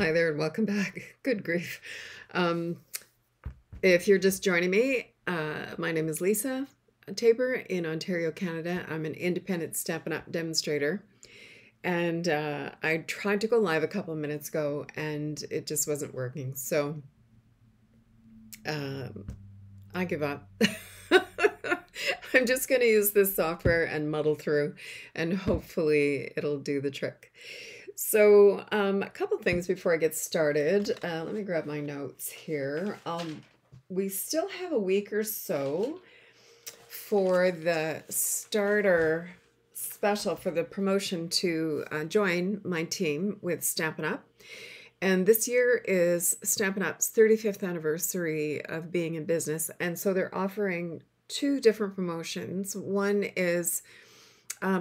Hi there and welcome back. Good grief. If you're just joining me, my name is Lisa Tabor in Ontario, Canada. I'm an independent Stampin' Up! Demonstrator. And I tried to go live a couple of minutes ago and it just wasn't working. So I give up. I'm just going to use this software and muddle through and hopefully it'll do the trick. So a couple things before I get started. Let me grab my notes here. We still have a week or so for the starter special for the promotion to join my team with Stampin' Up! And this year is Stampin' Up's 35th anniversary of being in business. And so they're offering two different promotions. One is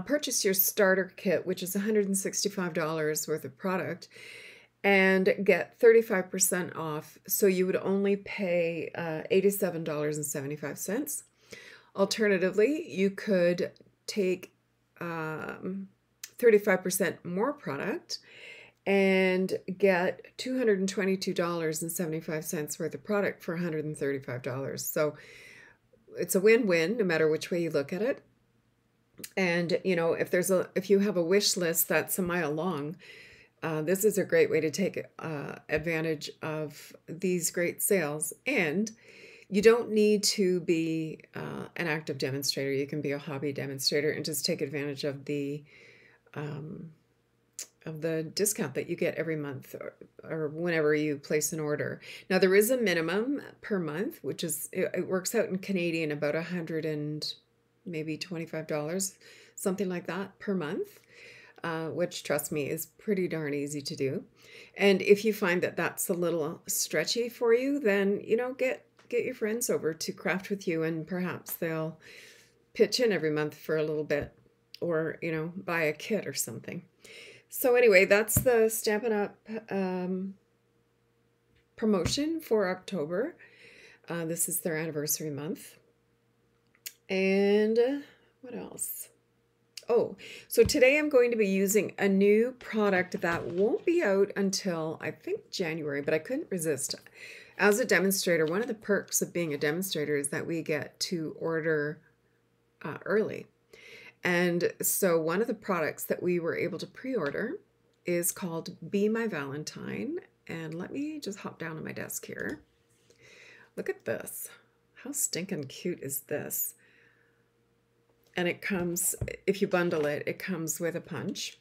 purchase your starter kit, which is $165 worth of product, and get 35% off. So you would only pay $87.75. Alternatively, you could take 35% more product and get $222.75 worth of product for $135. So it's a win-win no matter which way you look at it. And you know, if you have a wish list that's a mile long, this is a great way to take advantage of these great sales. And you don't need to be an active demonstrator. You can be a hobby demonstrator and just take advantage of the discount that you get every month or whenever you place an order. Now there is a minimum per month, which is it works out in Canadian about $100 and maybe $25, something like that per month, which trust me is pretty darn easy to do. And if you find that that's a little stretchy for you, then you know get your friends over to craft with you and perhaps they'll pitch in every month for a little bit, or you know, buy a kit or something. So anyway, that's the Stampin' Up! Promotion for October. This is their anniversary month. And what else? Oh, so today I'm going to be using a new product that won't be out until I think January, but I couldn't resist. As a demonstrator, one of the perks of being a demonstrator is that we get to order early. And so one of the products that we were able to pre-order is called Be My Valentine. And let me just hop down to my desk here. Look at this. How stinking cute is this? And it comes, if you bundle it, it comes with a punch.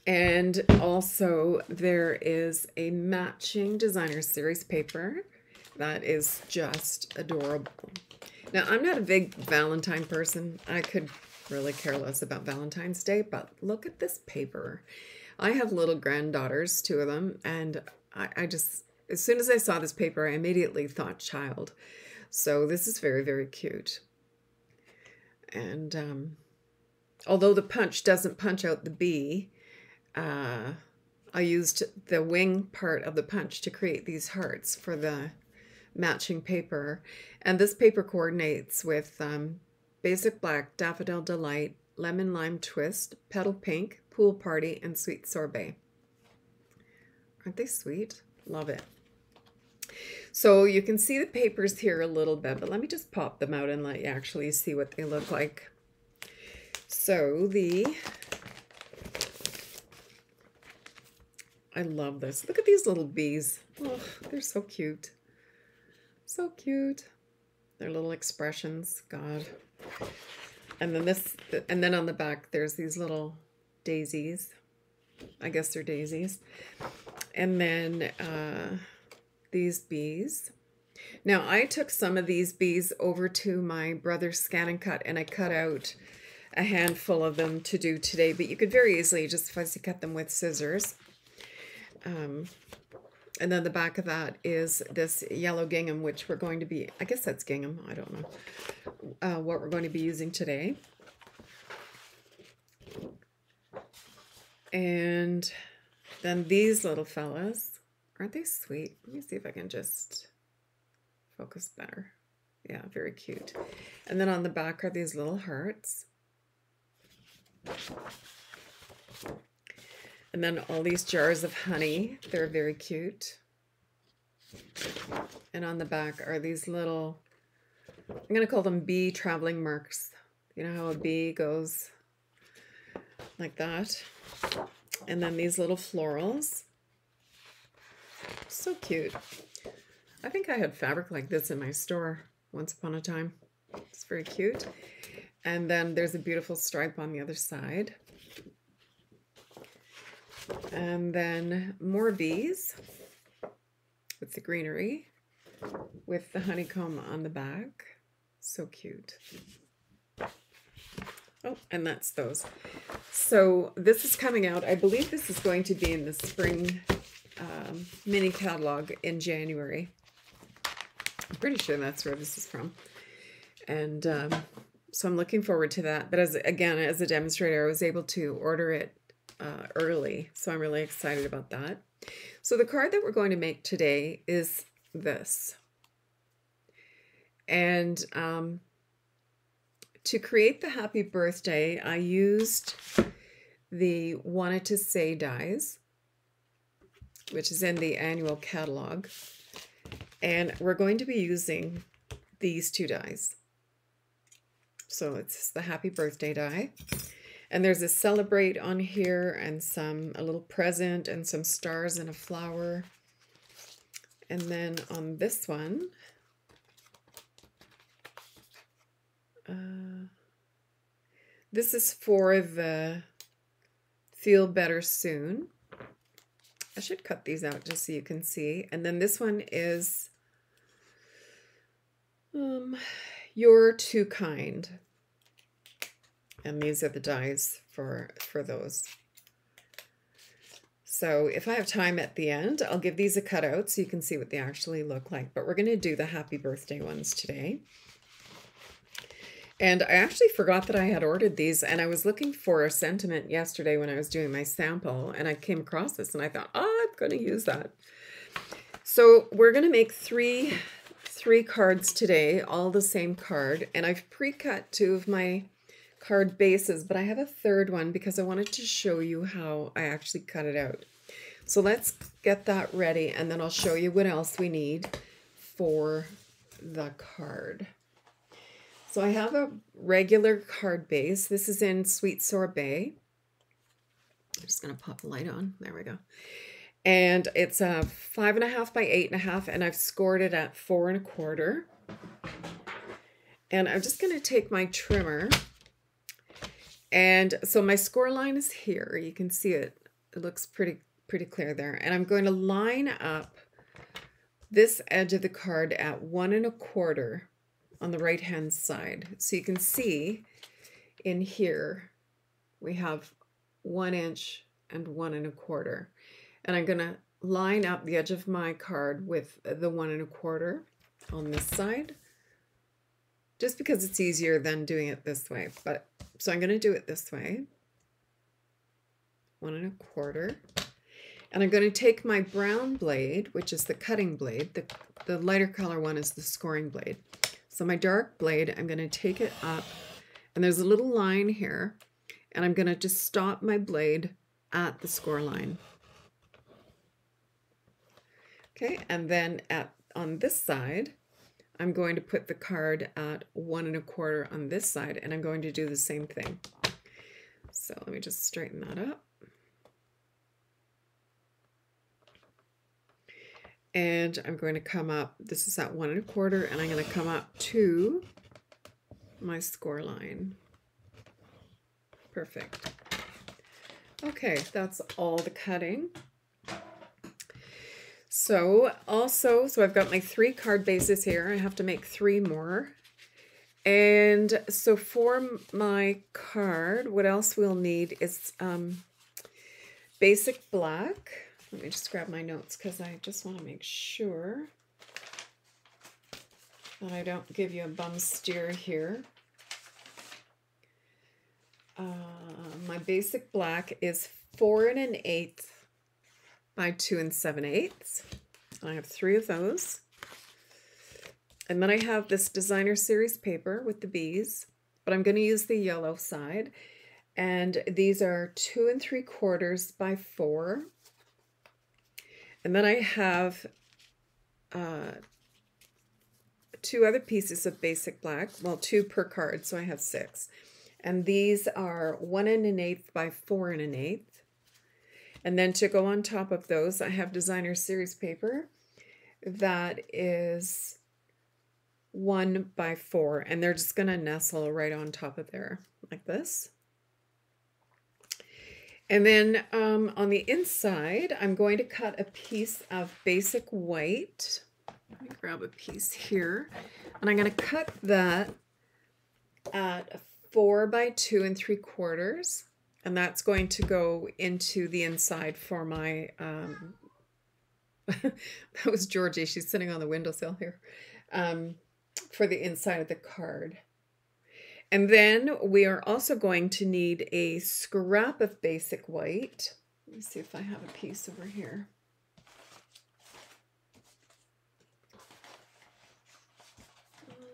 And also there is a matching designer series paper that is just adorable. Now, I'm not a big Valentine person. I could really care less about Valentine's Day, but look at this paper. I have little granddaughters, two of them, and I just, as soon as I saw this paper, I immediately thought child. So this is very, very cute. And although the punch doesn't punch out the bee, I used the wing part of the punch to create these hearts for the matching paper. And this paper coordinates with basic black, daffodil delight, lemon lime twist, petal pink, pool party, and sweet sorbet. Aren't they sweet? Love it. So you can see the papers here a little bit, but let me just pop them out and let you actually see what they look like. So I love this. Look at these little bees. Oh, they're so cute. So cute. Their little expressions, God. And then on the back, there's these little daisies. I guess they're daisies. And then these bees. Now, I took some of these bees over to my brother's Scan and Cut, and I cut out a handful of them to do today, but you could very easily just fussy cut them with scissors. And then the back of that is this yellow gingham, which we're going to be, I guess that's gingham, I don't know, what we're going to be using today. And then these little fellas, aren't they sweet? Let me see if I can just focus better. Yeah, very cute. And then on the back are these little hearts. And then all these jars of honey. They're very cute. And on the back are these little, I'm going to call them bee traveling marks. You know how a bee goes like that? And then these little florals. So cute. I think I had fabric like this in my store once upon a time. It's very cute. And then there's a beautiful stripe on the other side. And then more bees with the greenery, with the honeycomb on the back. So cute. Oh, and that's those. So this is coming out. I believe this is going to be in the spring mini catalog in January. I'm pretty sure that's where this is from. And so I'm looking forward to that. But as a demonstrator, I was able to order it early. So I'm really excited about that. So the card that we're going to make today is this. And to create the happy birthday, I used the Wanted to Say dies, which is in the annual catalog. And we're going to be using these two dies. So it's the happy birthday die. And there's a celebrate on here and a little present and some stars and a flower. And then on this one, this is for the Feel Better Soon. I should cut these out just so you can see. And then this one is You're Too Kind. And these are the dies for those. So if I have time at the end, I'll give these a cutout so you can see what they actually look like. But we're going to do the happy birthday ones today. And I actually forgot that I had ordered these, and I was looking for a sentiment yesterday when I was doing my sample, and I came across this, and I thought, oh, I'm going to use that. So we're going to make three cards today, all the same card, and I've pre-cut 2 of my card bases, but I have a third one because I wanted to show you how I actually cut it out. So let's get that ready, and then I'll show you what else we need for the card. So I have a regular card base. This is in Sweet Sorbet. I'm just going to pop the light on. There we go. And it's a 5.5 by 8.5, and I've scored it at 4 1/4. And I'm just going to take my trimmer. And so my score line is here. You can see it. It looks pretty clear there. And I'm going to line up this edge of the card at 1 1/4 on the right hand side. So you can see in here we have 1 inch and 1 1/4. And I'm going to line up the edge of my card with the 1 1/4 on this side, just because it's easier than doing it this way. But so I'm going to do it this way, 1 1/4. And I'm going to take my brown blade, which is the cutting blade. The lighter color one is the scoring blade. So my dark blade, I'm going to take it up, and there's a little line here, and I'm going to just stop my blade at the score line. Okay, and then on this side, I'm going to put the card at 1 1/4 on this side, and I'm going to do the same thing. So let me just straighten that up. And I'm going to come up, this is at 1 1/4, and I'm going to come up to my score line. Perfect. Okay, that's all the cutting. So I've got my 3 card bases here. I have to make 3 more. And so for my card, what else we'll need is basic black. Let me just grab my notes because I just want to make sure that I don't give you a bum steer here. My basic black is 4 1/8 by 2 7/8. I have 3 of those. And then I have this designer series paper with the bees, but I'm going to use the yellow side. And these are 2 3/4 by 4. And then I have 2 other pieces of basic black, well, 2 per card, so I have 6. And these are 1 1/8 by 4 1/8. And then to go on top of those, I have designer series paper that is 1 by 4, and they're just going to nestle right on top of there like this. And then on the inside, I'm going to cut a piece of basic white. Let me grab a piece here, and I'm going to cut that at 4 by 2 3/4, and that's going to go into the inside for my, that was Georgie, she's sitting on the windowsill here, for the inside of the card. And then we are also going to need a scrap of basic white. Let me see if I have a piece over here.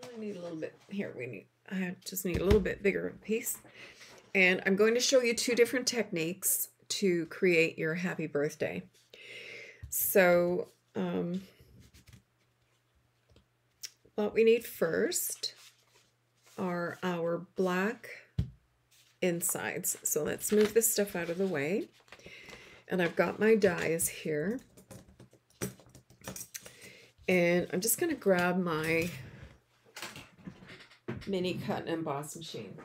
I need a little bit here. I just need a little bit bigger piece. And I'm going to show you 2 different techniques to create your happy birthday. So what we need first are our black insides. So let's move this stuff out of the way. And I've got my dies here. And I'm just going to grab my mini cut and emboss machine.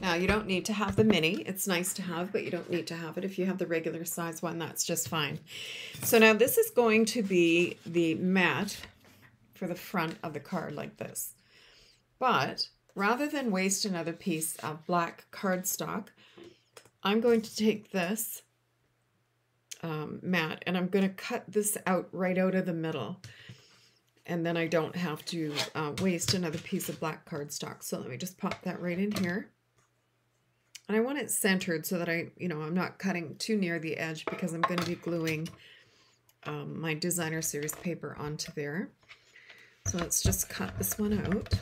Now, you don't need to have the mini. It's nice to have, but you don't need to have it. If you have the regular size one, that's just fine. So now this is going to be the mat for the front of the card like this. But rather than waste another piece of black cardstock, I'm going to take this mat and I'm going to cut this out right out of the middle. And then I don't have to waste another piece of black cardstock. So let me just pop that right in here. And I want it centered so that I'm not cutting too near the edge because I'm going to be gluing my designer series paper onto there. So let's just cut this one out.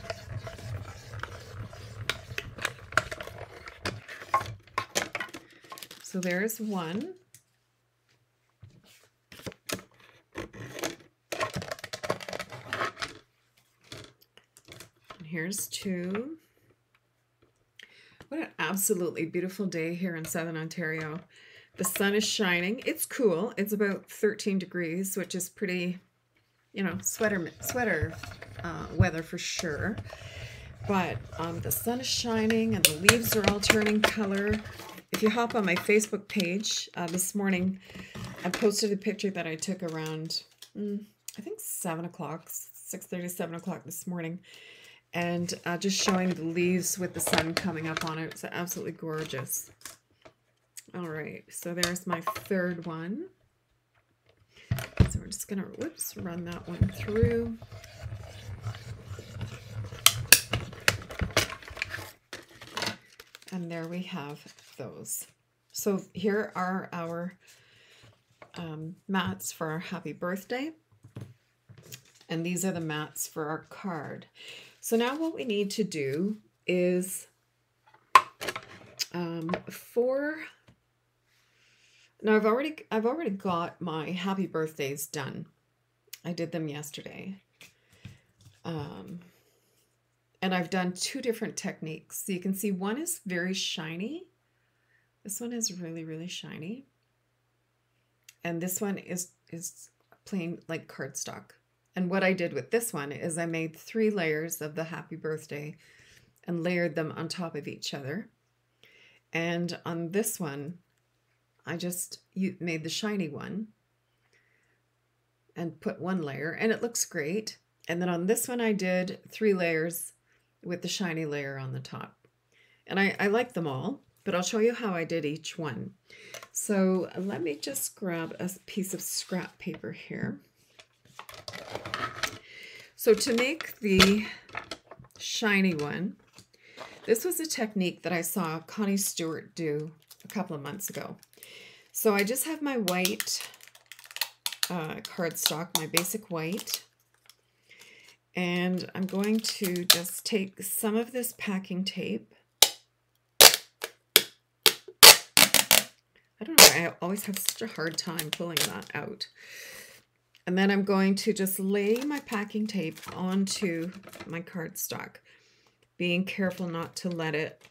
So there's one. And here's 2. What an absolutely beautiful day here in Southern Ontario. The sun is shining. It's cool. It's about 13 degrees, which is pretty, sweater weather for sure. But the sun is shining and the leaves are all turning color. If you hop on my Facebook page this morning, I posted a picture that I took around, I think 7 o'clock, 6:30, 7 o'clock this morning. And just showing the leaves with the sun coming up on it. It's absolutely gorgeous. All right, so there's my 3rd one. So we're just going to, run that one through. And there we have those. So here are our mats for our happy birthday. And these are the mats for our card. So now what we need to do is now I've already got my happy birthdays done. I did them yesterday. And I've done 2 different techniques. So you can see one is very shiny. This one is really, really shiny. And this one is plain like cardstock. And what I did with this one is I made 3 layers of the happy birthday and layered them on top of each other. And on this one, I just made the shiny one and put 1 layer, and it looks great. And then on this one, I did 3 layers with the shiny layer on the top. And I like them all, but I'll show you how I did each one. So let me just grab a piece of scrap paper here. So to make the shiny one, this was a technique that I saw Connie Stewart do a couple of months ago. So I just have my white cardstock, my basic white. And I'm going to just take some of this packing tape. I don't know why I always have such a hard time pulling that out. And then I'm going to just lay my packing tape onto my cardstock, being careful not to let it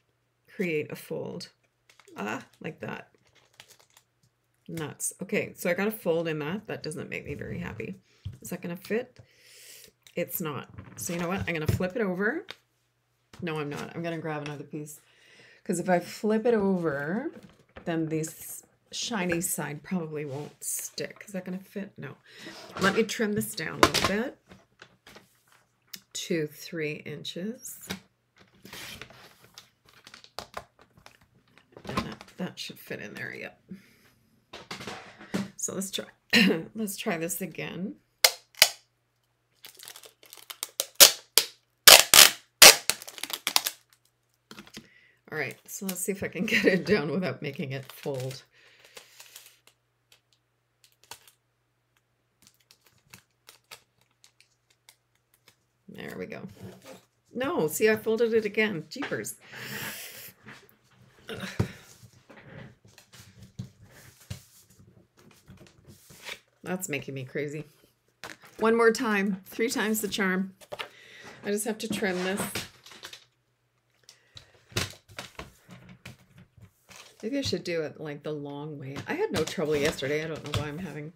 create a fold. Like that. Nuts. Okay, so I got a fold in that. That doesn't make me very happy. Is that going to fit? It's not. So you know what? I'm going to flip it over. No, I'm not. I'm going to grab another piece. Because if I flip it over, then this shiny side probably won't stick. Is that going to fit? No. Let me trim this down a little bit to 3 inches. And that should fit in there. Yep. So let's try. Let's try this again. All right, so let's see if I can get it down without making it fold. There we go. No, see, I folded it again. Jeepers. Ugh. That's making me crazy. One more time. 3 times the charm. I just have to trim this. Maybe I should do it like the long way. I had no trouble yesterday. I don't know why I'm having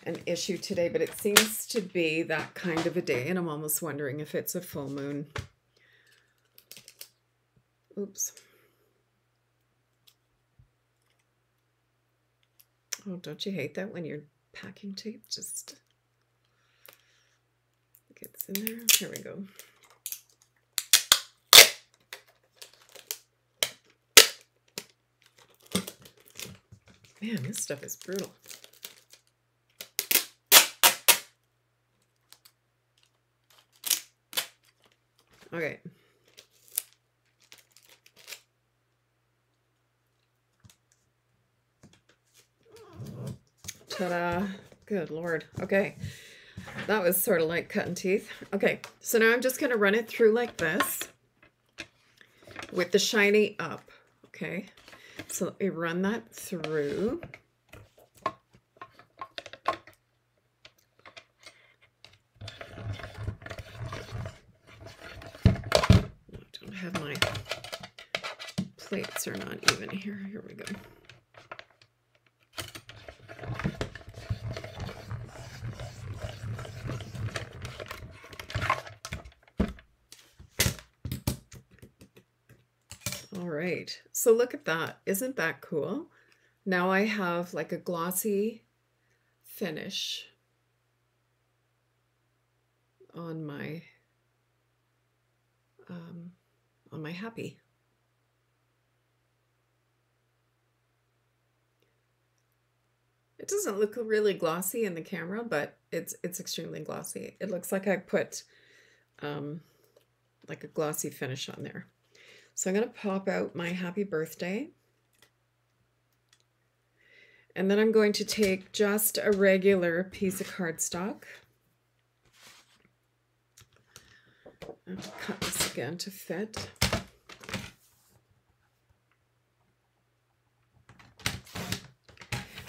an issue today, but it seems to be that kind of a day, and I'm almost wondering if it's a full moon. Oops. Oh, don't you hate that when your packing tape just gets in there? Here we go. Man, this stuff is brutal. Okay. Ta-da. Good Lord. Okay. That was sort of like cutting teeth. Okay. So now I'm just going to run it through like this with the shiny up. Okay. So let me run that through. I don't have my plates are not even here. Here we go. All right, so look at that. Isn't that cool? Now I have like a glossy finish on my happy. It doesn't look really glossy in the camera, but it's extremely glossy. It looks like I put like a glossy finish on there. So I'm going to pop out my happy birthday. And then I'm going to take just a regular piece of cardstock. I'll cut this again to fit.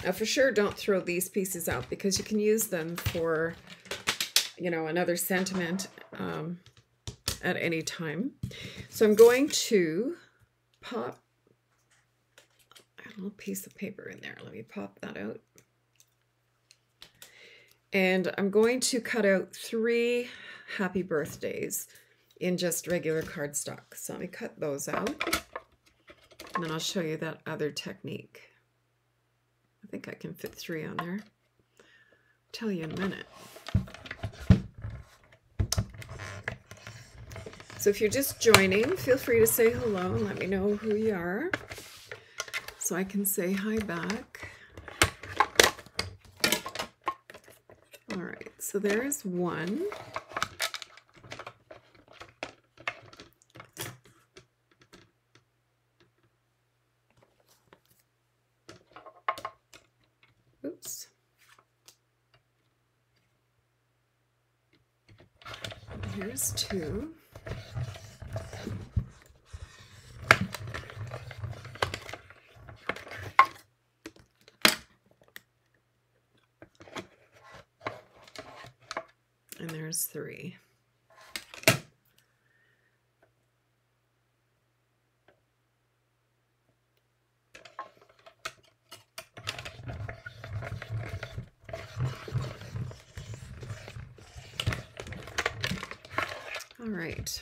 Now for sure, don't throw these pieces out because you can use them for, you know, another sentiment at any time. So I'm going to pop a little piece of paper in there. Let me pop that out. And I'm going to cut out 3 happy birthdays in just regular cardstock. So let me cut those out. And then I'll show you that other technique. I think I can fit 3 on there. I'll tell you in a minute. So if you're just joining, feel free to say hello and let me know who you are so I can say hi back. All right, so there's 1. Oops. Here's two. And there's three. All right.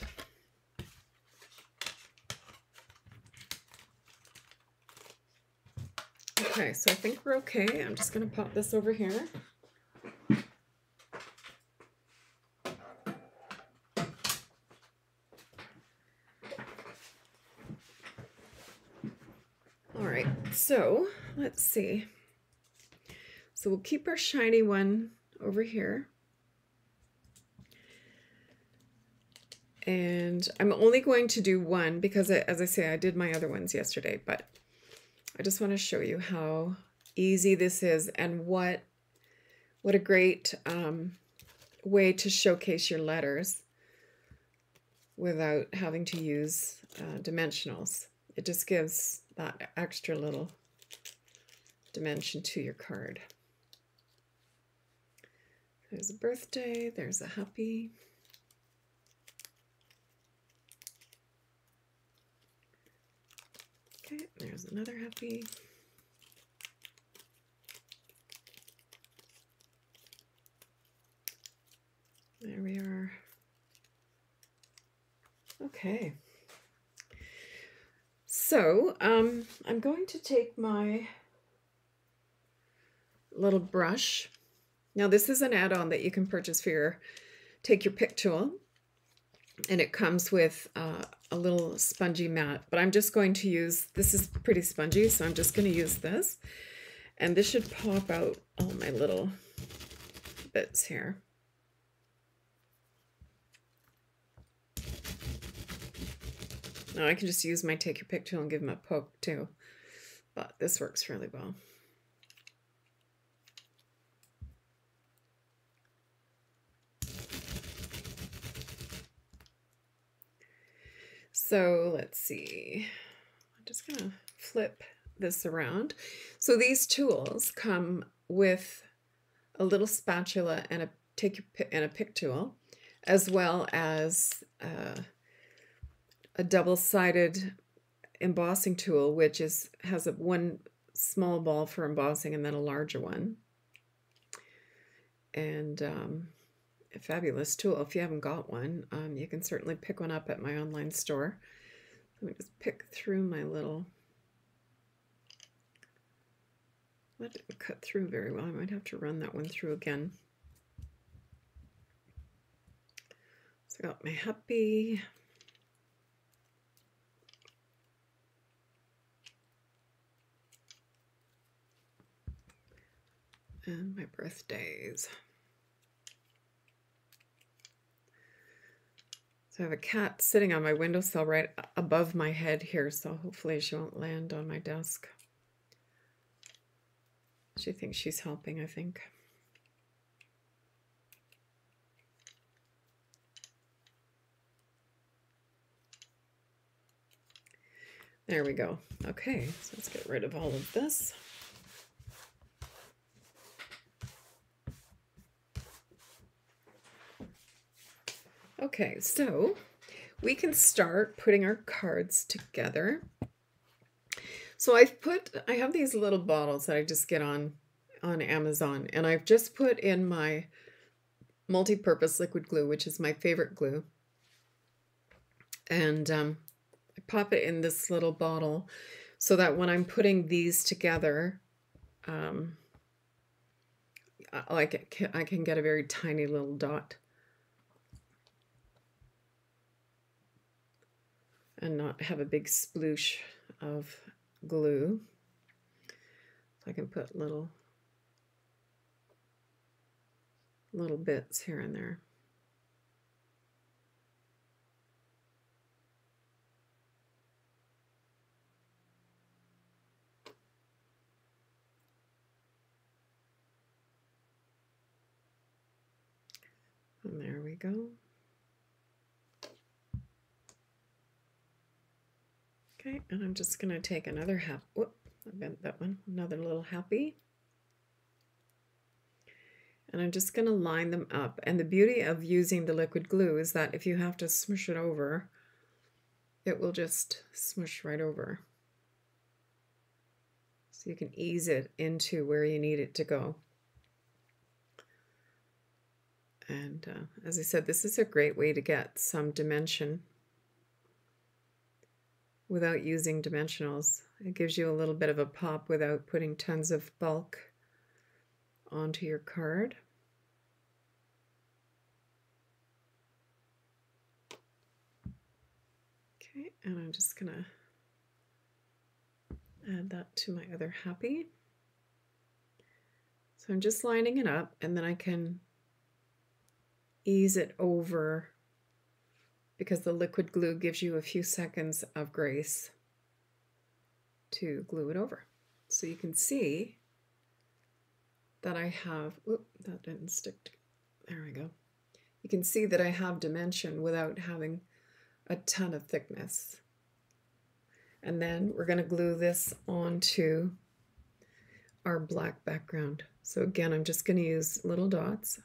Okay, so I think we're okay. I'm just going to pop this over here. All right, so let's see. So we'll keep our shiny one over here. And I'm only going to do one because, as I say, I did my other ones yesterday, but I just want to show you how easy this is and what a great way to showcase your letters without having to use dimensionals. It just gives that extra little dimension to your card. There's a birthday, there's a happy. Okay, there's another happy. There we are. Okay. So I'm going to take my little brush. Now this is an add-on that you can purchase for your Take Your Pick tool. And it comes with a little spongy mat, but I'm just going to use, this is pretty spongy, so I'm just going to use this. And this should pop out all my little bits here. Now I can just use my Take Your Pick tool and give them a poke too, but this works really well. So let's see, I'm just gonna flip this around. So these tools come with a little spatula and a pick tool, as well as a double-sided embossing tool, which has one small ball for embossing and then a larger one. And a fabulous tool. If you haven't got one, you can certainly pick one up at my online store. Let me just pick through my little... That didn't cut through very well. I might have to run that one through again. So I got my happy. And my birthdays. So I have a cat sitting on my windowsill right above my head here, so hopefully she won't land on my desk. She thinks she's helping, I think. There we go. Okay, so let's get rid of all of this. Okay, so we can start putting our cards together. So I have these little bottles that I just get on Amazon, and I've just put in my multi-purpose liquid glue, which is my favorite glue. And I pop it in this little bottle so that when I'm putting these together, I can get a very tiny little dot. And not have a big sploosh of glue. So I can put little bits here and there. And there we go. Okay, and I'm just going to take another happy. Whoop, I bent that one. Another little happy. And I'm just going to line them up. And the beauty of using the liquid glue is that if you have to smush it over, it will just smush right over. So you can ease it into where you need it to go. And as I said, this is a great way to get some dimension without using dimensionals. It gives you a little bit of a pop without putting tons of bulk onto your card. Okay, and I'm just gonna add that to my other happy. So I'm just lining it up, and then I can ease it over because the liquid glue gives you a few seconds of grace to glue it over. So you can see that I have, whoop, that didn't stick. There we go. You can see that I have dimension without having a ton of thickness. And then we're going to glue this onto our black background. So again, I'm just going to use little dots.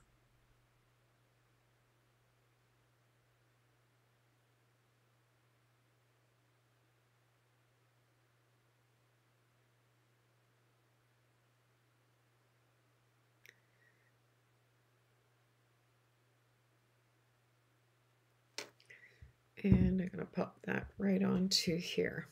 And I'm going to pop that right onto here.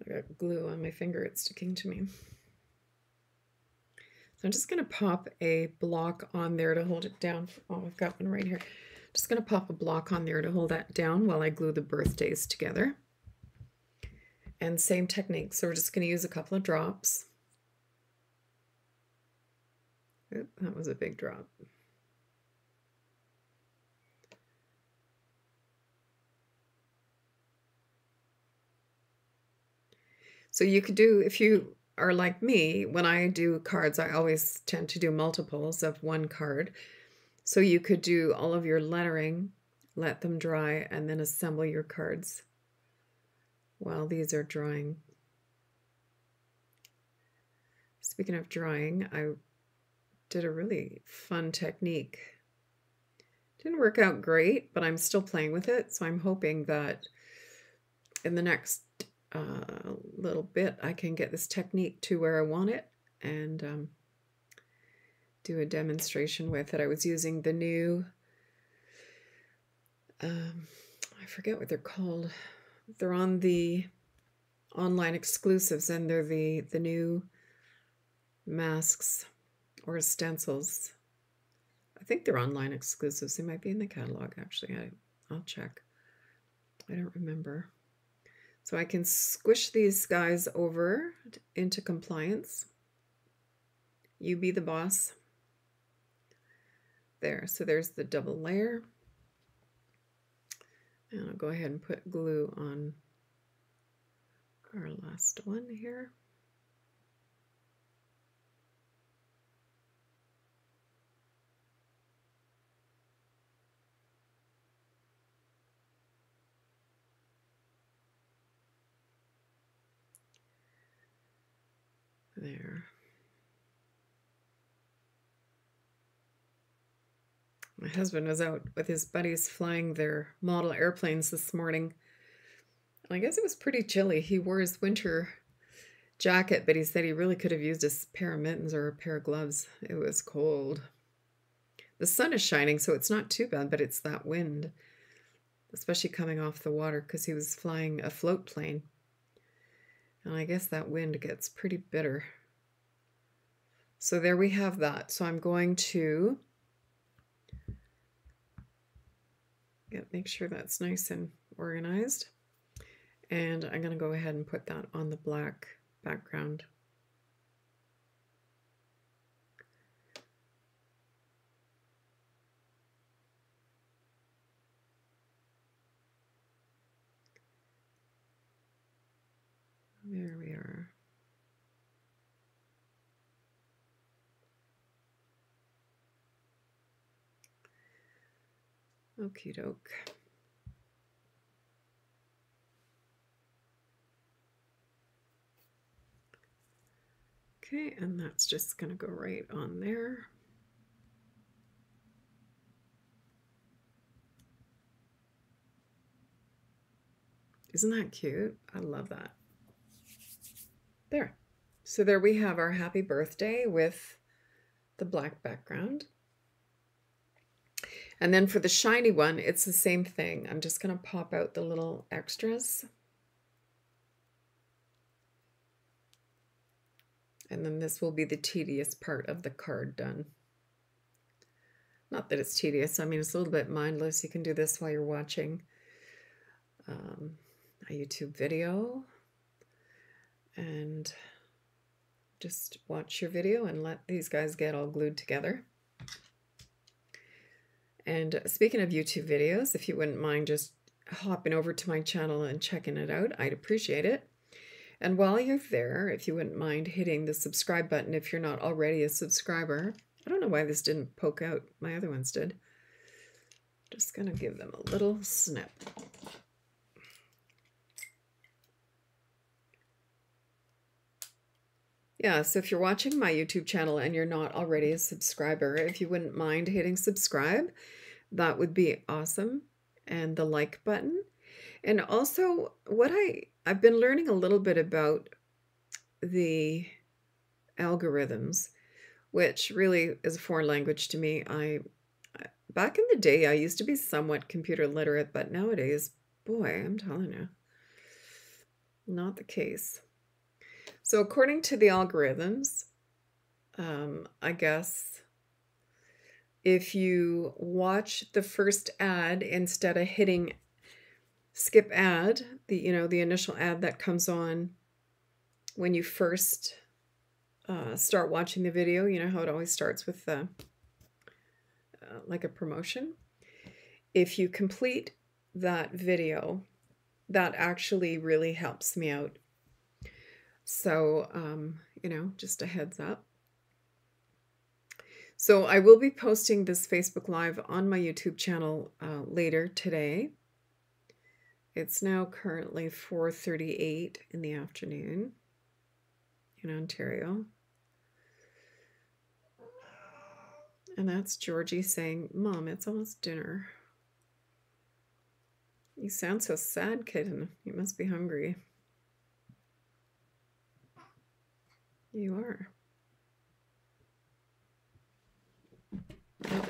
I got glue on my finger, it's sticking to me. So I'm just going to pop a block on there to hold it down. Oh, I've got one right here. Just going to pop a block on there to hold that down while I glue the birthdays together. And same technique. So we're just going to use a couple of drops. Oop, that was a big drop. So you could do, if you are like me, when I do cards, I always tend to do multiples of one card. So you could do all of your lettering, let them dry, and then assemble your cards while these are drying. Speaking of drying, I did a really fun technique. Didn't work out great, but I'm still playing with it. So I'm hoping that in the next little bit, I can get this technique to where I want it and do a demonstration with it. I was using the new, I forget what they're called. They're on the online exclusives, and they're the new masks or stencils. I think they're online exclusives. They might be in the catalog, actually. I'll check. I don't remember. So I can squish these guys over into compliance. You be the boss. There, so there's the double layer. And I'll go ahead and put glue on our last one here. There. My husband was out with his buddies flying their model airplanes this morning. And I guess it was pretty chilly. He wore his winter jacket, but he said he really could have used a pair of mittens or a pair of gloves. It was cold. The sun is shining, so it's not too bad, but it's that wind, especially coming off the water because he was flying a float plane. And I guess that wind gets pretty bitter. So there we have that. So I'm going to make sure that's nice and organized. And I'm going to go ahead and put that on the black background. There we are. Okie doke. Okay, and that's just going to go right on there. Isn't that cute? I love that. There. So there we have our happy birthday with the black background. And then for the shiny one, it's the same thing. I'm just going to pop out the little extras. And then this will be the tedious part of the card done. Not that it's tedious. I mean, it's a little bit mindless. You can do this while you're watching a YouTube video. And just watch your video and let these guys get all glued together. And speaking of YouTube videos, if you wouldn't mind just hopping over to my channel and checking it out, I'd appreciate it. And while you're there, if you wouldn't mind hitting the subscribe button if you're not already a subscriber. I don't know why this didn't poke out. My other ones did. Just going to give them a little snip. Yeah, so if you're watching my YouTube channel and you're not already a subscriber, if you wouldn't mind hitting subscribe, that would be awesome. And the like button. And also, what I've been learning a little bit about the algorithms, which really is a foreign language to me. Back in the day, I used to be somewhat computer literate, but nowadays, boy, I'm telling you, not the case. So according to the algorithms, I guess if you watch the first ad instead of hitting skip ad, the initial ad that comes on when you first start watching the video, you know how it always starts with like a promotion. If you complete that video, that actually really helps me out. So, just a heads up. So I will be posting this Facebook Live on my YouTube channel later today. It's now currently 4:38 in the afternoon in Ontario. And that's Georgie saying, "Mom, it's almost dinner." You sound so sad, kitten. You must be hungry. You are. Oh,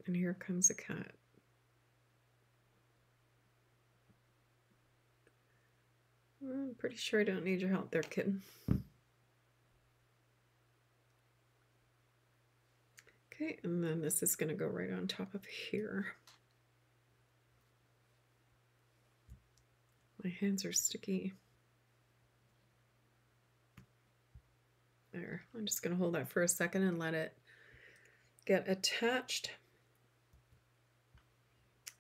and here comes a cat. I'm pretty sure I don't need your help there, kitten. Okay, and then this is going to go right on top of here. My hands are sticky. There, I'm just going to hold that for a second and let it get attached.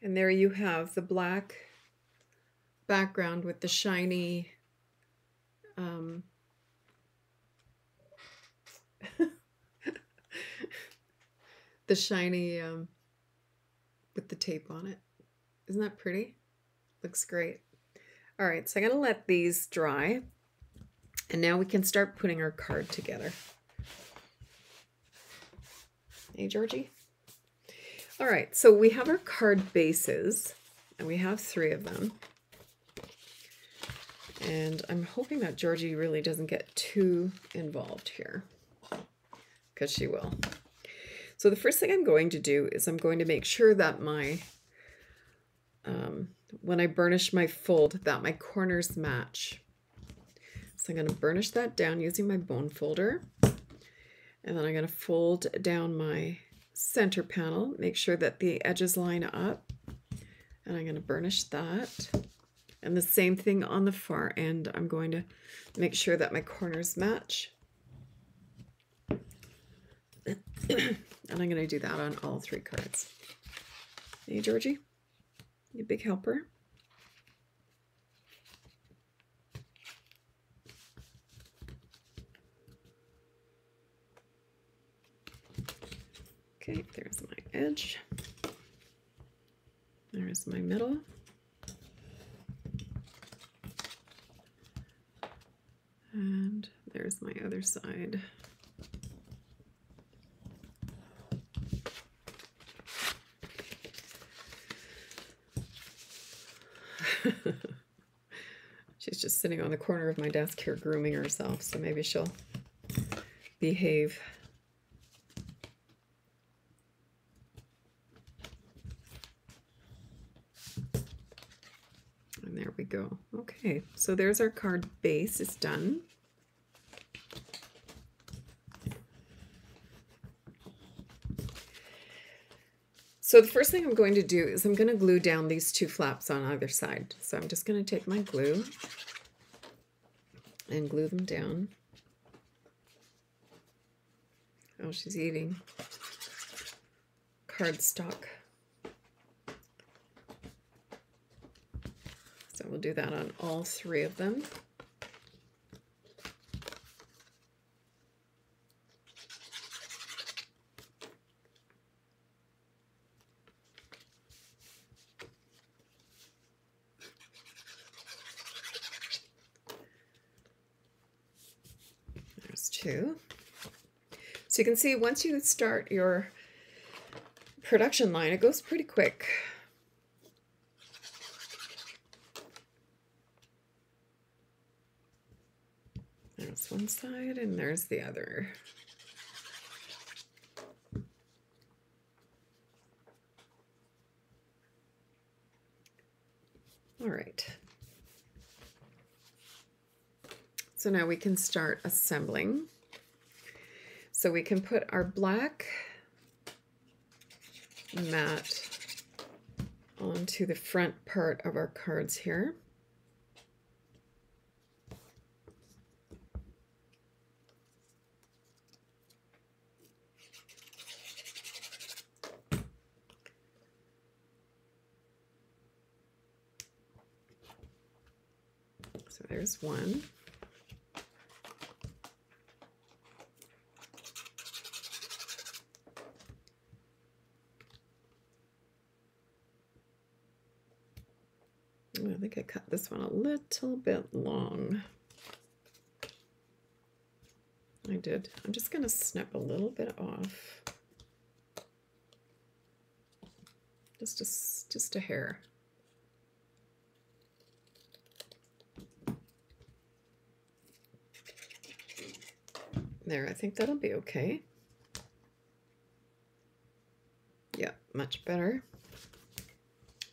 And there you have the black background with the shiny the shiny with the tape on it. Isn't that pretty? Looks great. All right, so I'm gonna let these dry, and now we can start putting our card together. Hey, Georgie. All right, so we have our card bases, and we have 3 of them. And I'm hoping that Georgie really doesn't get too involved here, because she will. So the first thing I'm going to do is I'm going to make sure that my, when I burnish my fold, that my corners match. So I'm going to burnish that down using my bone folder. And then I'm going to fold down my center panel, make sure that the edges line up. And I'm going to burnish that. And the same thing on the far end. I'm going to make sure that my corners match. And I'm going to do that on all 3 cards. Hey, Georgie, you big helper. Okay, there's my edge. There's my middle. And there's my other side. She's just sitting on the corner of my desk here grooming herself, so maybe she'll behave. And there we go. Okay, so there's our card base. It's done. So the first thing I'm going to do is I'm going to glue down these two flaps on either side. So I'm just going to take my glue and glue them down. Oh, she's eating cardstock. So we'll do that on all three of them. There's two. So you can see once you start your production line, it goes pretty quick. There's one side and there's the other. All right. So now we can start assembling. So we can put our black mat onto the front part of our cards here. So there's one. I think I cut this one a little bit long. I did. I'm just going to snip a little bit off. Just a hair. There, I think that'll be okay. Yeah, much better.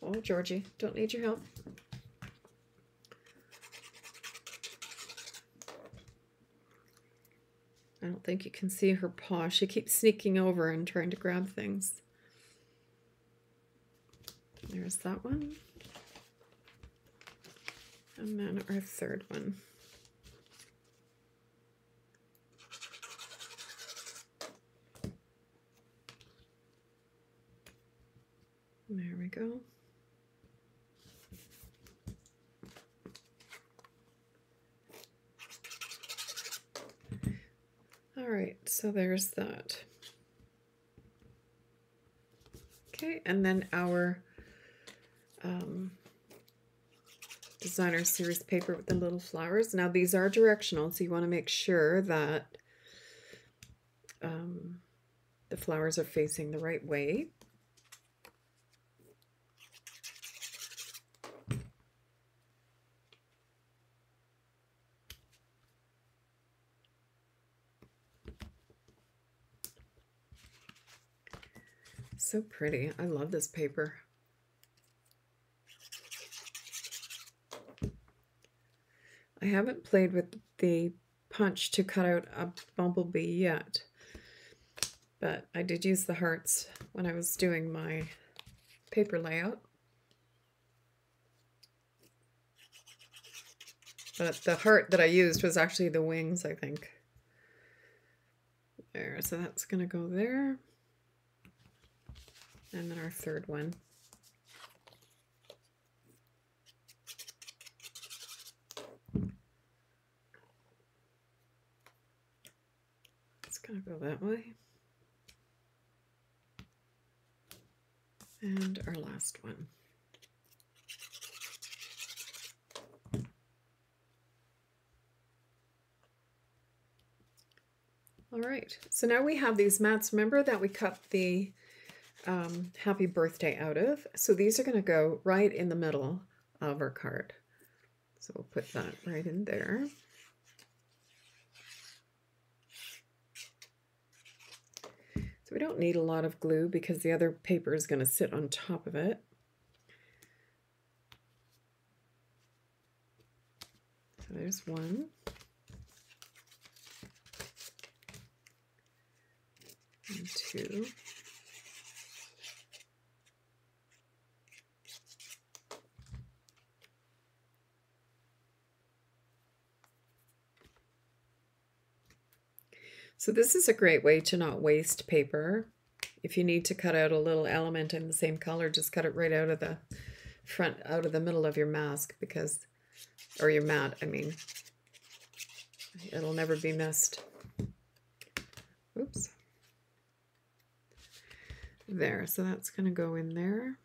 Oh, Georgie, don't need your help. I don't think you can see her paw. She keeps sneaking over and trying to grab things. There's that one. And then our third one. There we go. All right, so there's that. Okay, and then our designer series paper with the little flowers. Now these are directional, so you want to make sure that the flowers are facing the right way. So pretty. I love this paper. I haven't played with the punch to cut out a bumblebee yet, but I did use the hearts when I was doing my paper layout. But the heart that I used was actually the wings, I think. There, so that's going to go there. And then our third one. It's going to go that way. And our last one. All right, so now we have these mats. Remember that we cut the happy birthday out of? So these are going to go right in the middle of our card. So we'll put that right in there. So we don't need a lot of glue because the other paper is going to sit on top of it. So there's one. And two. So this is a great way to not waste paper. If you need to cut out a little element in the same color, just cut it right out of the front, out of the middle of your mask, because, or your mat, I mean. It'll never be missed. Oops. There, so that's going to go in there.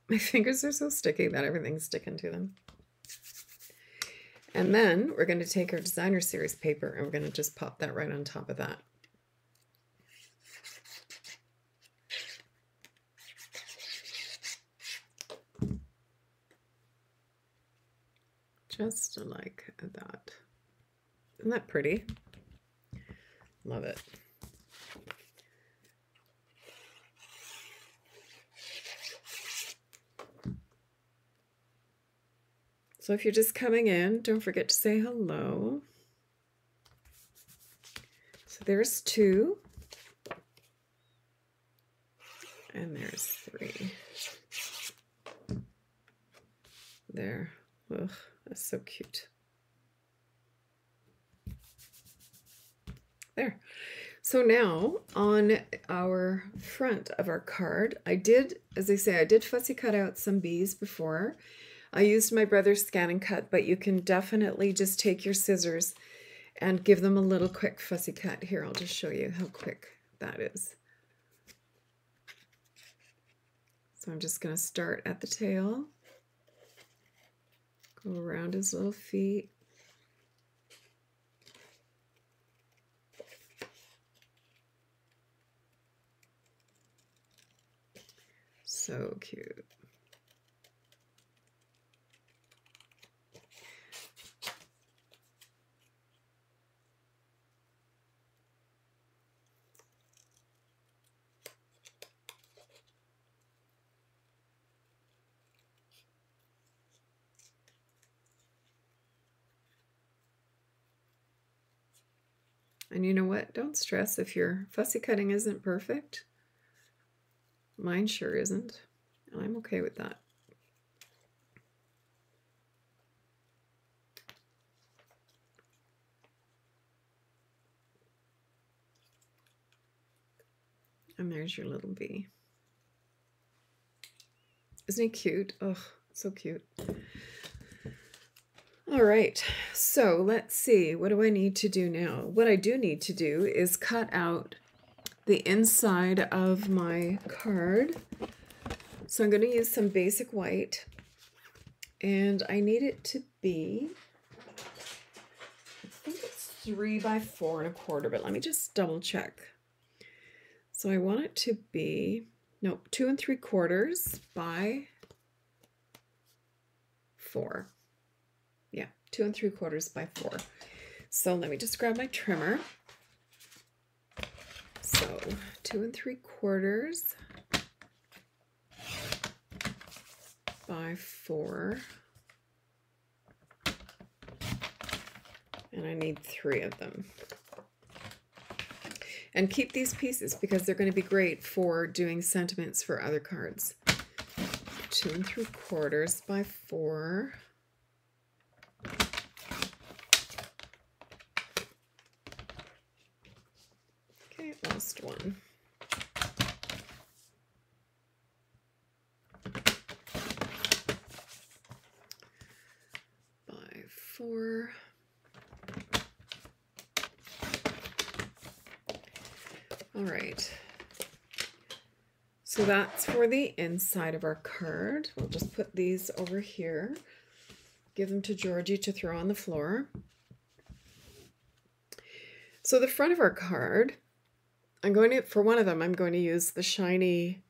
My fingers are so sticky that everything's sticking to them. And then we're going to take our designer series paper and we're going to just pop that right on top of that. Just like that. Isn't that pretty? Love it. So if you're just coming in, don't forget to say hello. So there's two. And there's three. There. Ugh, that's so cute. There. So now on our front of our card, I did, as I say, I did fussy cut out some bees before. I used my brother's Scan and Cut, but you can definitely just take your scissors and give them a little quick fussy cut. Here, I'll just show you how quick that is. So I'm just going to start at the tail, go around his little feet. So cute. And you know what? Don't stress if your fussy cutting isn't perfect. Mine sure isn't. And I'm okay with that. And there's your little bee. Isn't he cute? Oh, so cute. All right, so let's see. What do I need to do now? What I do need to do is cut out the inside of my card. So I'm going to use some basic white, and I need it to be, I think it's 3 by 4 1/4, but let me just double check. So I want it to be, no, 2 3/4 by 4. Yeah, 2 3/4 by 4. So let me just grab my trimmer. So 2 3/4 by 4. And I need 3 of them. And keep these pieces because they're going to be great for doing sentiments for other cards. 2 3/4 by 4. Okay, last one. By 4. All right. So that's for the inside of our card. We'll just put these over here. give them to Georgie to throw on the floor. So the front of our card, for one of them, I'm going to use the shiny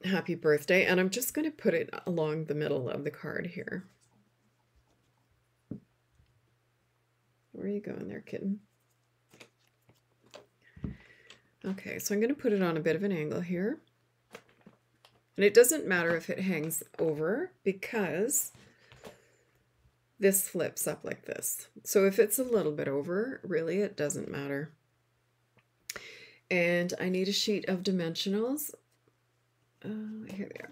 happy birthday, and I'm just going to put it along the middle of the card here. Where are you going there, kitten? Okay, so I'm going to put it on a bit of an angle here. And it doesn't matter if it hangs over because this flips up like this. So if it's a little bit over, really it doesn't matter. And I need a sheet of dimensionals. Here they are.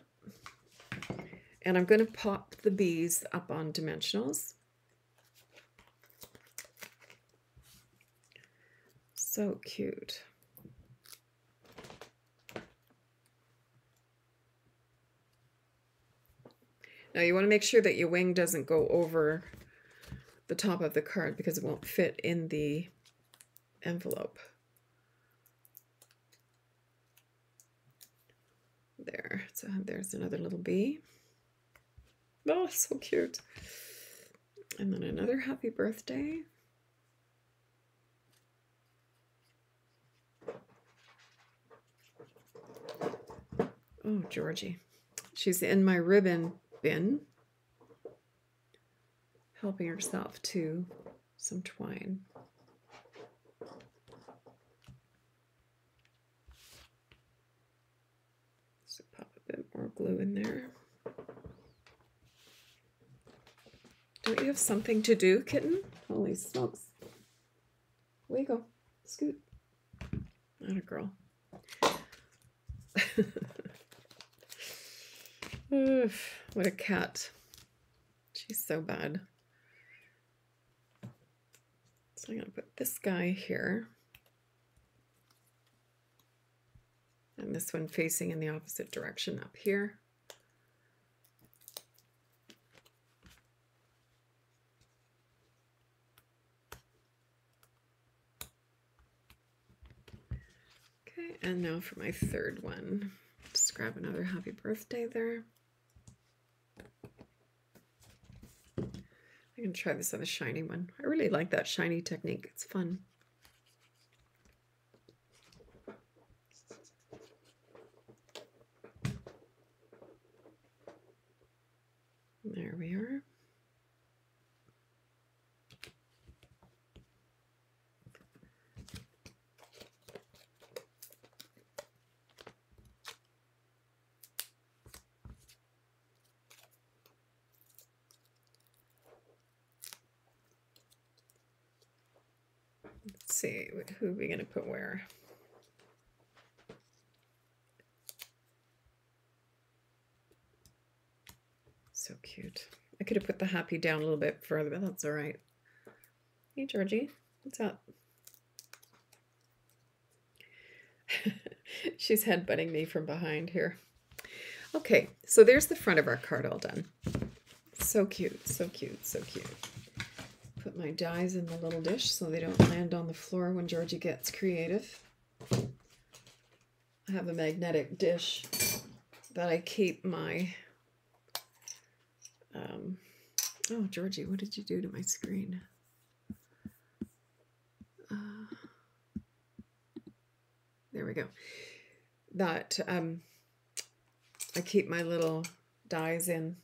And I'm going to pop the bees up on dimensionals. So cute. Now you want to make sure that your wing doesn't go over the top of the card because it won't fit in the envelope. There, so there's another little bee. Oh, so cute. And then another happy birthday. Oh, Georgie. She's in my ribbon bin, helping herself to some twine. So pop a bit more glue in there. Don't you have something to do, kitten? Holy smokes. Away you go. Scoot. Not a girl. Oof, what a cat. She's so bad. So I'm going to put this guy here. And this one facing in the opposite direction up here. Okay, and now for my third one. Just grab another happy birthday there. I'm going to try this on the shiny one. I really like that shiny technique. It's fun. There we are. Let's see, who are we going to put where? So cute. I could have put the happy down a little bit further, but that's all right. Hey, Georgie, what's up? She's headbutting me from behind here. Okay, so there's the front of our card all done. So cute, so cute, so cute. Put my dies in the little dish so they don't land on the floor when Georgie gets creative. I have a magnetic dish that I keep my... oh, Georgie, what did you do to my screen? There we go. That I keep my little dies in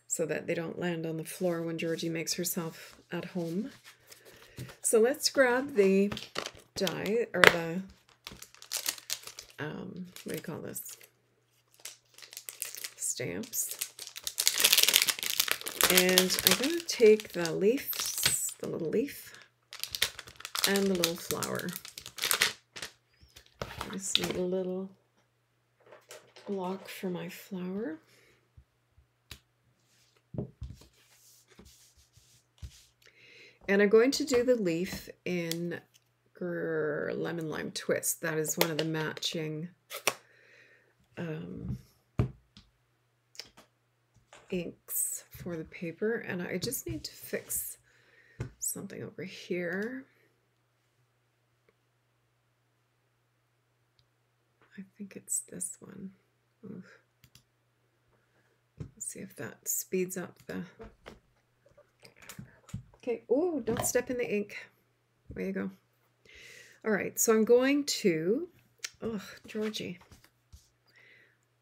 so that they don't land on the floor when Georgie makes herself at home. So let's grab the die, or the, what do you call this? Stamps. And I'm going to take the leaves, the little leaf, and the little flower. I just need a little block for my flower. And I'm going to do the leaf in Lemon Lime Twist. That is one of the matching inks for the paper. And I just need to fix something over here. I think it's this one. Oof. Let's see if that speeds up the... Okay, oh, don't step in the ink. There you go. All right, so I'm going to... Oh, Georgie.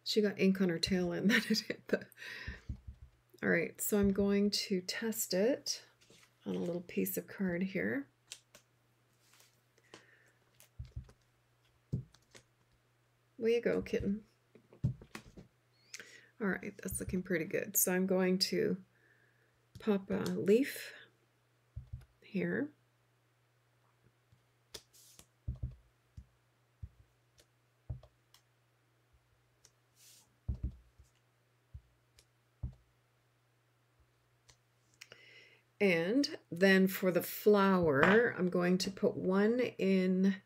She got ink on her tail end that it hit the... All right, so I'm going to test it on a little piece of card here. Way you go, kitten. All right, that's looking pretty good. So I'm going to pop a leaf here. And then for the flower, I'm going to put one in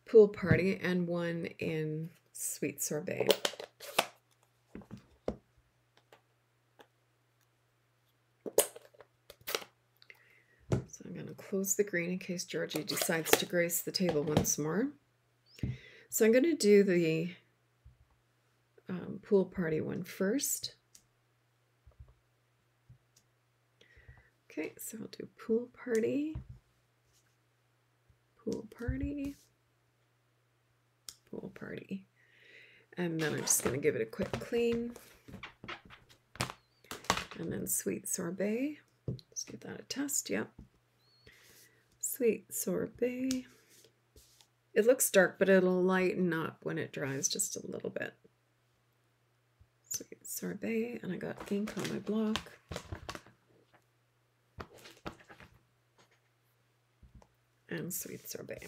Pool Party and one in Sweet Sorbet. So I'm going to close the green in case Georgie decides to grace the table once more. So I'm going to do the Pool Party one first. Okay, so I'll do Pool Party, Pool Party, Pool Party. And then I'm just going to give it a quick clean. And then Sweet Sorbet. Let's give that a test, yep. Sweet Sorbet. It looks dark, but it'll lighten up when it dries just a little bit. Sweet Sorbet, and I got ink on my block. And Sweet Sorbet.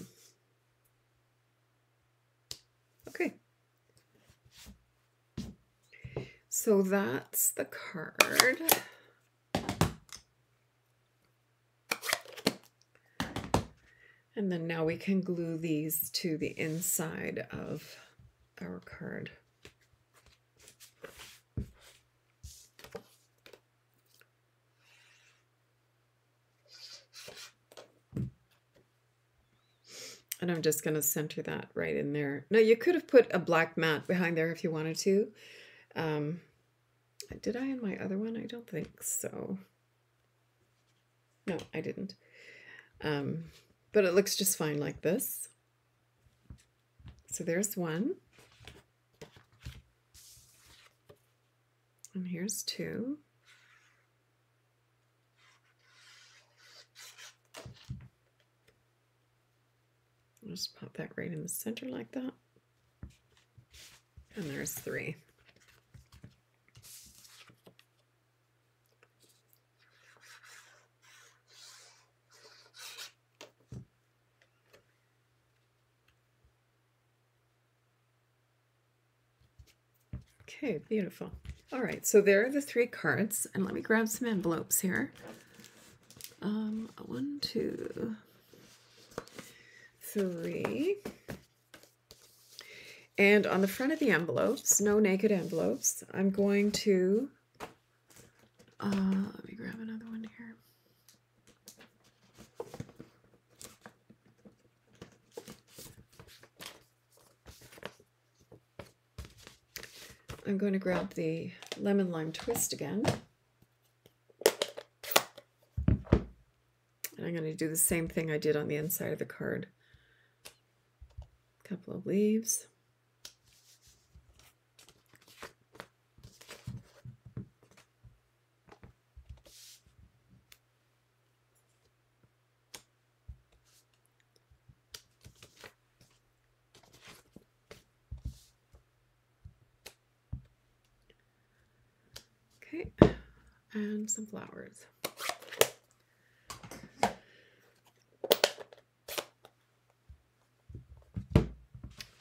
Okay. So that's the card. And then now we can glue these to the inside of our card. And I'm just going to center that right in there. Now you could have put a black mat behind there if you wanted to. Did I in my other one? I don't think so. No, I didn't. But it looks just fine like this. So there's one. And here's two. I'll just pop that right in the center like that. And there's three. Okay, beautiful. All right, so there are the three cards, and let me grab some envelopes here. 1, 2, 3. And on the front of the envelopes, no naked envelopes, I'm going to, let me grab another one here. I'm going to grab the lemon lime twist again. And I'm going to do the same thing I did on the inside of the card. A couple of leaves. Okay, and some flowers.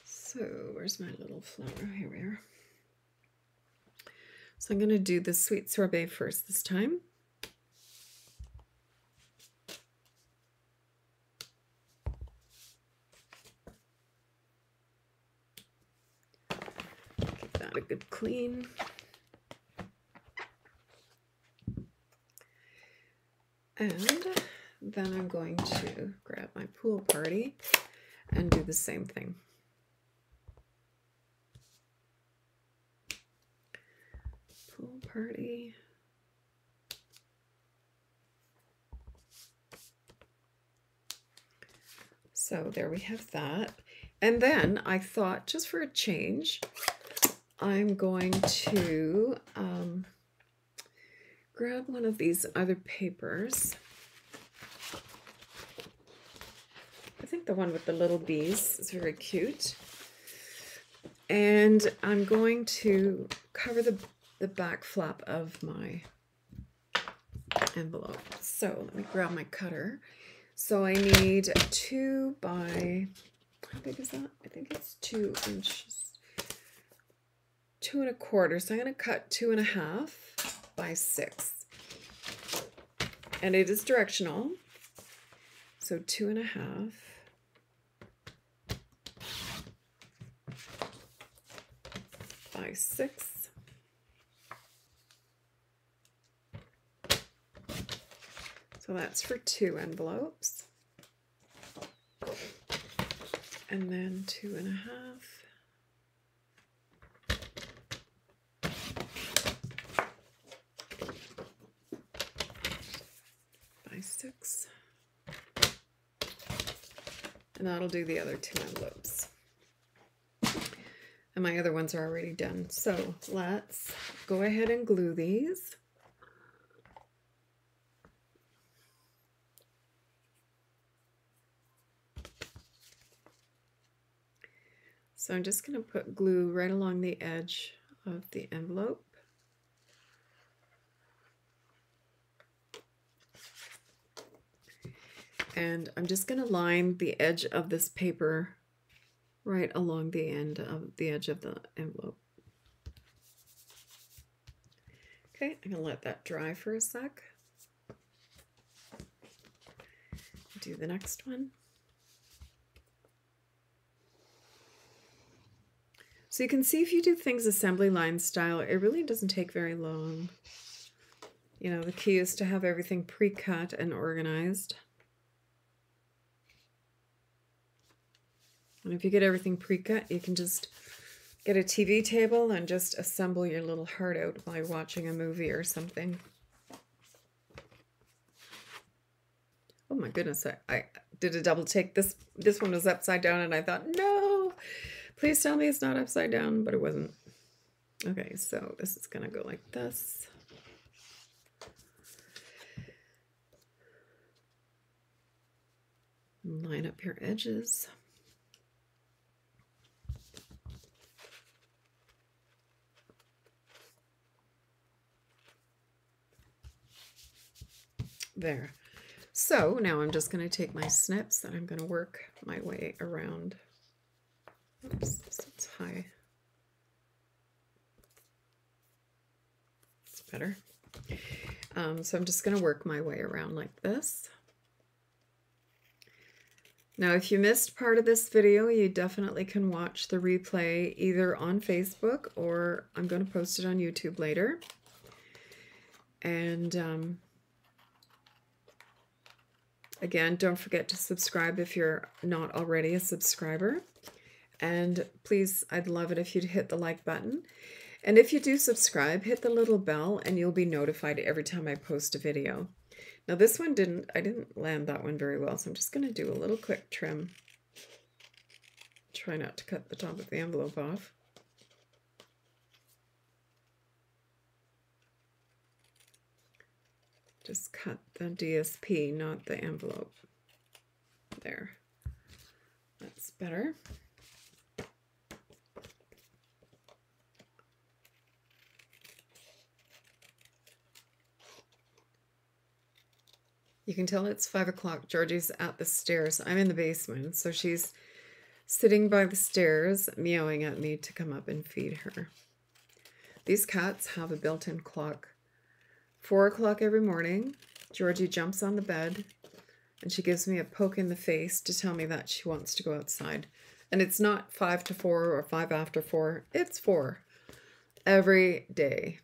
So where's my little flower? Here we are. So I'm going to do the Sweet Sorbet first this time. Give that a good clean. And then I'm going to grab my Pool Party and do the same thing. Pool party. So there we have that. And then I thought, just for a change, I'm going to grab one of these other papers. I think the one with the little bees is very cute. And I'm going to cover the back flap of my envelope. So let me grab my cutter. So I need 2 by, how big is that? I think it's 2 inches. 2 1/4. So I'm going to cut 2 1/2 by 6. And it is directional. So 2 1/2 by 6. So that's for 2 envelopes. And then 2 1/2. By 6. And that'll do the other 2 envelopes. And my other ones are already done. So let's go ahead and glue these. So I'm just going to put glue right along the edge of the envelope. And I'm just going to line the edge of this paper right along the end of the edge of the envelope. Okay, I'm going to let that dry for a sec. Do the next one. So you can see if you do things assembly line style, it really doesn't take very long. You know, the key is to have everything pre-cut and organized. And if you get everything pre-cut, you can just get a TV table and just assemble your little heart out while watching a movie or something. Oh my goodness, I did a double take. This one was upside down and I thought, no, please tell me it's not upside down, but it wasn't. Okay, so this is gonna go like this. Line up your edges. There. So now I'm just going to take my snips and I'm going to work my way around. Oops, it's high. It's better. So I'm just going to work my way around like this. Now, if you missed part of this video, you definitely can watch the replay either on Facebook or I'm going to post it on YouTube later. And again, don't forget to subscribe if you're not already a subscriber. And please, I'd love it if you'd hit the like button. And if you do subscribe, hit the little bell and you'll be notified every time I post a video. Now this one I didn't land that one very well, so I'm just going to do a little quick trim. Try not to cut the top of the envelope off. Just cut the DSP, not the envelope. There. That's better. You can tell it's 5 o'clock. Georgie's at the stairs. I'm in the basement, so she's sitting by the stairs, meowing at me to come up and feed her. These cats have a built-in clock. 4 o'clock every morning, Georgie jumps on the bed and she gives me a poke in the face to tell me that she wants to go outside. And it's not 5 to 4 or 5 after 4. It's 4 every day.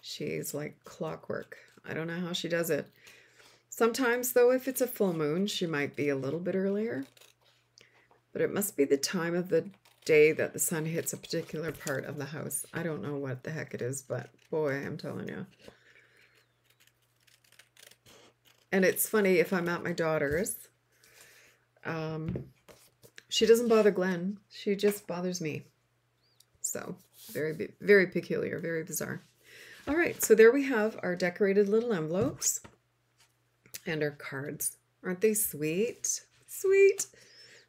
She's like clockwork. I don't know how she does it. Sometimes, though, if it's a full moon, she might be a little bit earlier. but it must be the time of the day that the sun hits a particular part of the house. I don't know what the heck it is, but boy, I'm telling you. And it's funny, if I'm at my daughter's, she doesn't bother Glenn. She just bothers me. So very, very peculiar, very bizarre. All right, so there we have our decorated little envelopes and our cards. Aren't they sweet? Sweet.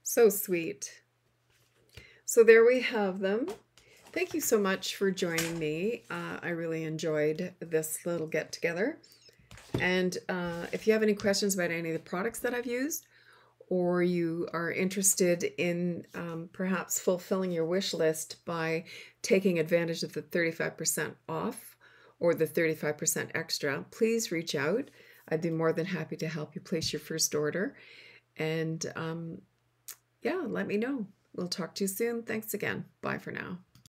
So sweet. So there we have them. Thank you so much for joining me. I really enjoyed this little get together. And if you have any questions about any of the products that I've used, or you are interested in perhaps fulfilling your wish list by taking advantage of the 35% off or the 35% extra, please reach out. I'd be more than happy to help you place your first order. And yeah, let me know. We'll talk to you soon. Thanks again. Bye for now.